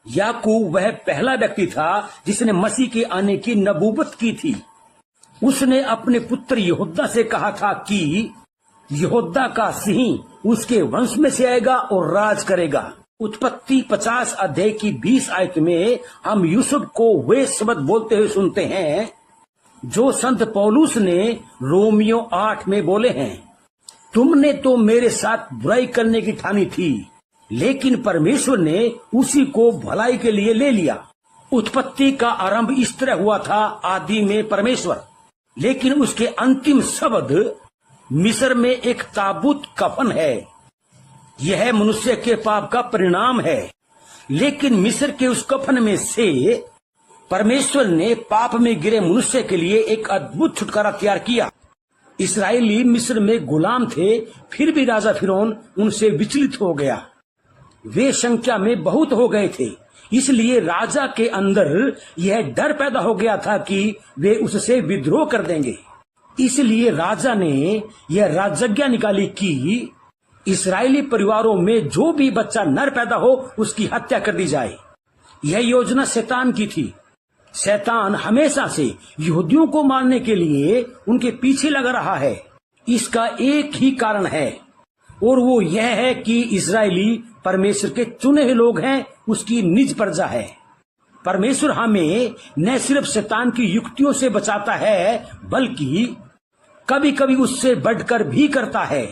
याकूब वह पहला व्यक्ति था जिसने मसीह के आने की नबूवत की थी। उसने अपने पुत्र यहूदा से कहा था कि यहूदा का सिंह उसके वंश में से आएगा और राज करेगा। उत्पत्ति 50 अध्याय की 20 आयत में हम यूसुफ को वे शब्द बोलते हुए सुनते हैं जो संत पौलुस ने रोमियो 8 में बोले हैं, तुमने तो मेरे साथ बुराई करने की ठानी थी, लेकिन परमेश्वर ने उसी को भलाई के लिए ले लिया। उत्पत्ति का आरंभ इस तरह हुआ था, आदि में परमेश्वर, लेकिन उसके अंतिम शब्द मिस्र में एक ताबूत कफन है। यह मनुष्य के पाप का परिणाम है, लेकिन मिस्र के उस कफन में से परमेश्वर ने पाप में गिरे मनुष्य के लिए एक अद्भुत छुटकारा तैयार किया। इस्राएली मिस्र में गुलाम थे, फिर भी राजा फिरौन उनसे विचलित हो गया। वे संख्या में बहुत हो गए थे, इसलिए राजा के अंदर यह डर पैदा हो गया था कि वे उससे विद्रोह कर देंगे। इसलिए राजा ने यह राजज्ञा निकाली कि इस्राएली परिवारों में जो भी बच्चा नर पैदा हो उसकी हत्या कर दी जाए। यह योजना शैतान की थी। शैतान हमेशा से यहूदियों को मारने के लिए उनके पीछे लगा रहा है। इसका एक ही कारण है, और वो यह है कि इस्राएली परमेश्वर के चुने हुए लोग हैं, उसकी निज प्रजा है। परमेश्वर हमें न सिर्फ शैतान की युक्तियों से बचाता है, बल्कि कभी कभी उससे बढ़कर भी करता है।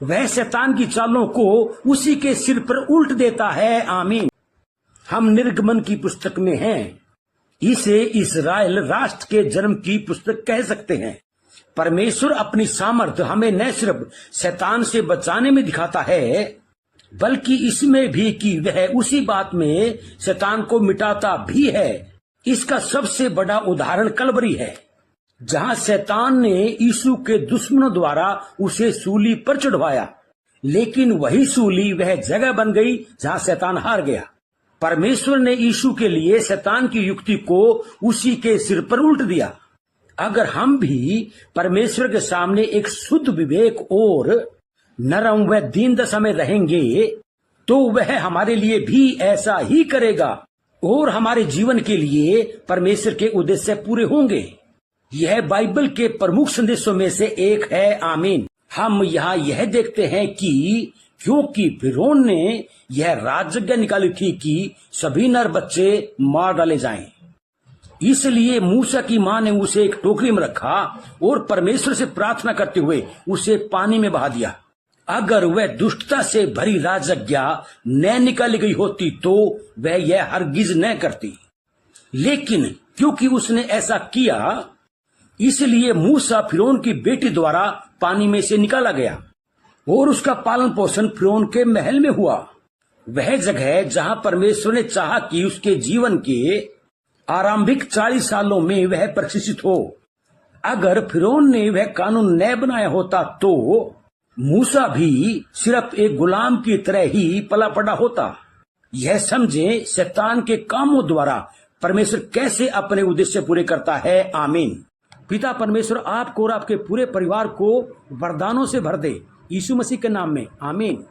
वह शैतान की चालों को उसी के सिर पर उल्ट देता है। आमीन। हम निर्गमन की पुस्तक में हैं। इसे इस्राएल राष्ट्र के जन्म की पुस्तक कह सकते हैं। परमेश्वर अपनी सामर्थ्य हमें न सिर्फ शैतान से बचाने में दिखाता है, बल्कि इसमें भी कि वह उसी बात में शैतान को मिटाता भी है। इसका सबसे बड़ा उदाहरण कलवरी है, जहां शैतान ने यीशु के दुश्मनों द्वारा उसे सूली पर चढ़वाया, लेकिन वही सूली वह जगह बन गई जहां शैतान हार गया। परमेश्वर ने यीशु के लिए शैतान की युक्ति को उसी के सिर पर उल्ट दिया। अगर हम भी परमेश्वर के सामने एक शुद्ध विवेक और नरम व दीन दशा में रहेंगे, तो वह हमारे लिए भी ऐसा ही करेगा और हमारे जीवन के लिए परमेश्वर के उद्देश्य पूरे होंगे। यह बाइबल के प्रमुख संदेशों में से एक है। आमीन। हम यहाँ यह देखते हैं कि क्योंकि फिरौन ने यह राजज्ञा निकाली थी कि सभी नर बच्चे मार डाले जाएं, इसलिए मूसा की मां ने उसे एक टोकरी में रखा और परमेश्वर से प्रार्थना करते हुए उसे पानी में बहा दिया। अगर वह दुष्टता से भरी राजज्ञा न निकाली गई होती तो वह यह हरगिज न करती, लेकिन क्योंकि उसने ऐसा किया, इसलिए मूसा फिरौन की बेटी द्वारा पानी में से निकाला गया और उसका पालन पोषण फिरौन के महल में हुआ। वह जगह जहां परमेश्वर ने चाहा कि उसके जीवन के आरंभिक 40 सालों में वह प्रशिक्षित हो। अगर फिरौन ने वह कानून न बनाया होता तो मूसा भी सिर्फ एक गुलाम की तरह ही पला पड़ा होता। यह समझे शैतान के कामों द्वारा परमेश्वर कैसे अपने उद्देश्य पूरे करता है। आमीन। पिता परमेश्वर आपको और आपके पूरे परिवार को वरदानों से भर दे, यीशु मसीह के नाम में। आमीन।